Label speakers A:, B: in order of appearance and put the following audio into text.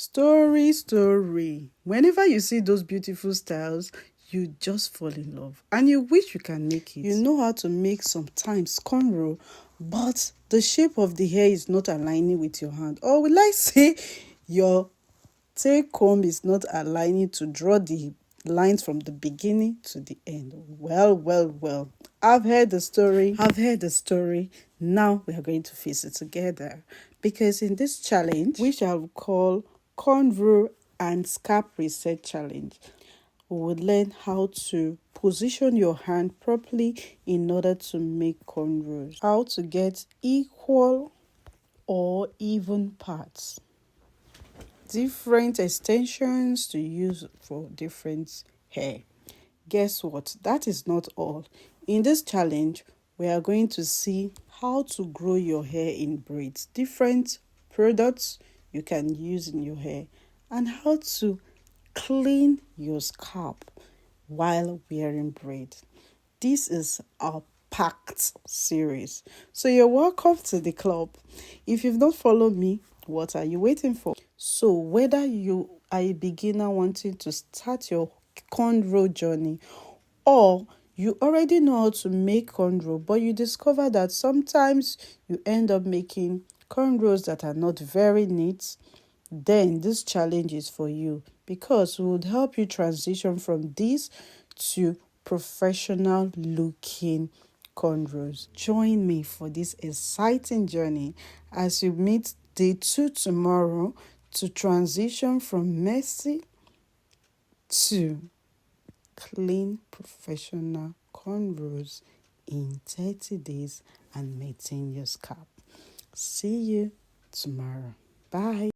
A: Story. Whenever you see those beautiful styles, you just fall in love and you wish you can make it. You know how to make sometimes cornrow, but the shape of the hair is not aligning with your hand. Or will I say your take comb is not aligning to draw the lines from the beginning to the end. Well. I've heard the story. Now we are going to face it together. Because in this challenge, which I will call Cornrow and Scalp Reset Challenge, we will learn how to position your hand properly in order to make cornrows. How to get equal or even parts. Different extensions to use for different hair. Guess what? That is not all. In this challenge, we are going to see how to grow your hair in braids, different products you can use in your hair, and how to clean your scalp while wearing braid. This is a packed series. So you're welcome to the club. If you've not followed me, what are you waiting for? So whether you are a beginner wanting to start your cornrow journey, or you already know how to make cornrow, but you discover that sometimes you end up making cornrows that are not very neat, then this challenge is for you, because it would help you transition from this to professional looking cornrows. Join me for this exciting journey as you meet day 2 tomorrow to transition from messy to clean professional cornrows in 30 days and maintain your scalp. See you tomorrow. Bye.